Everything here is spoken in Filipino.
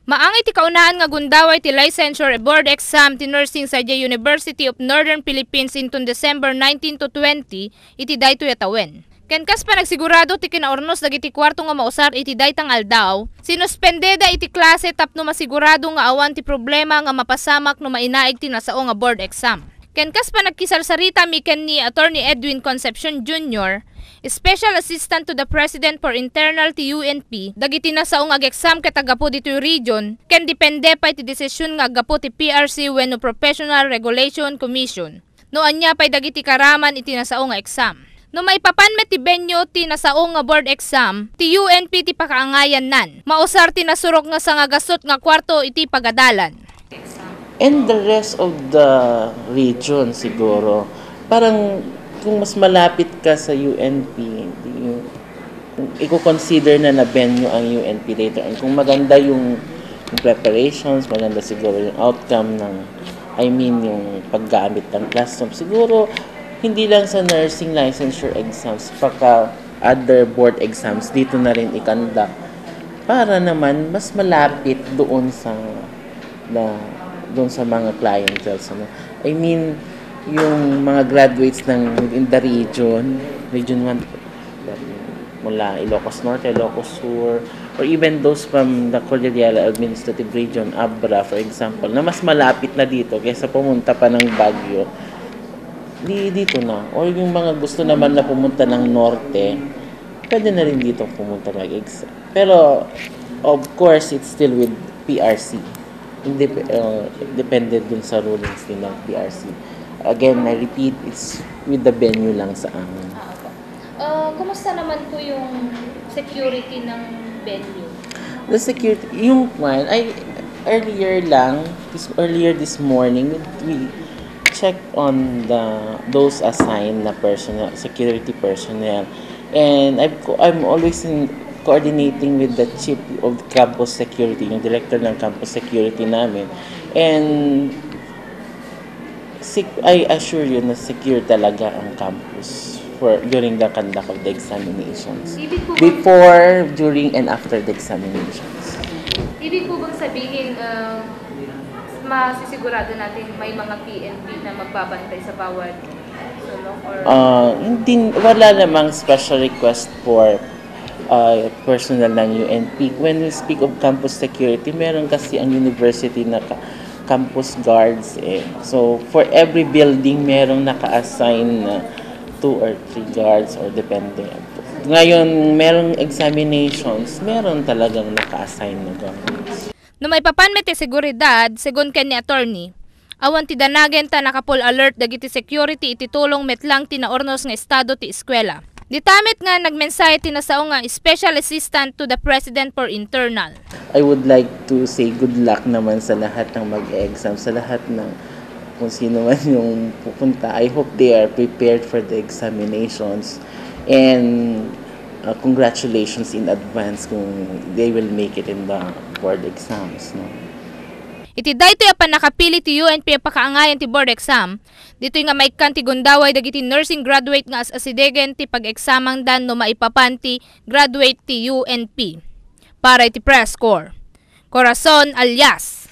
Maang iti kaunahan nga gundaway ti licensure board exam ti nursing sa University of Northern Philippines inton December 19 to 20 iti daytoy atawen. Ken kas pa nagsigurado ti kinaornos dagiti kwarto nga mausar iti daytang aldaw, sinuspendeda iti klase tapno masigurado nga awan ti problema nga mapasamak no mainaig ti nasao nga board exam. Ken kas pa nagkisarsarita miken ni Attorney Edwin Concepcion Jr., Special Assistant to the President for Internal ti UNP, dagiti nasao nga exam ket agapo ditoy region, ken depende pa iti desisyon nga agapo ti PRC wenno Professional Regulation Commission. No anya pay dagiti karaman iti nasao nga exam. No maipapan met ti benyo ti nasao nga board exam, ti UNP ti pakaangayan nan. Mausar ti nasurok nga sangagasot nga kwarto iti pagadalan. And the rest of the region siguro, parang kung mas malapit ka sa UNP, i-consider na venue ang UNP later. And kung maganda yung preparations, maganda siguro yung outcome ng, yung paggamit ng classroom. Siguro, hindi lang sa nursing licensure exams, pagka other board exams, dito na rin ikanda. Para naman, mas malapit doon sa mga clientele. Yung mga graduates in the region 1, mula Ilocos Norte, Ilocos Sur, or even those from the Cordillera Administrative Region, Abra, for example, na mas malapit na dito kaysa pumunta pa ng Baguio, dito na. Or yung mga gusto naman na pumunta ng Norte, pwede na rin dito pumunta mag-exam. Pero, of course, it's still with PRC. Dependent dun sa rulings din ng PRC. Again, I repeat, it's with the venue lang sa amin. Kumusta naman po yung security ng venue? The security, earlier this morning, we checked on those assigned na security personnel. And I'm always coordinating with the chief of campus security, yung director ng campus security namin. And I assure you na secure talaga ang campus during the conduct of the examinations. Before, during, and after the examinations. Ibig po bang sabihin, masisigurado natin may mga PNP na magbabantay sa bawat sulok? Wala namang special request for personnel ng UNP. When we speak of campus security, meron kasi ang university na campus guards. So, for every building, merong naka-assign na 2 or 3 guards or depende. Ngayon, merong examinations, meron talagang naka-assign na guards. No may papanmet ti seguridad, segun ken ni attorney, awan ti danagen ta nakapol alert dagiti security iti tulong metlang ti naornos nga estado ti eskwela. Ditamit nga nagmensahe ti nasao nga Special Assistant to the President for Internal. I would like to say good luck naman sa lahat ng mag-exam, sa lahat ng kung sino man yung pupunta. I hope they are prepared for the examinations, and congratulations in advance kung they will make it in the board exams. No? Iti daytoy apan nakapili ti UNP pakaangayan ti board exam. Ditoy nga maikkan ti gundaway dagiti nursing graduate nga as asidegen ti pag-examang dan no maipapan ti graduate ti UNP. Para iti press corps. Corazon Alias.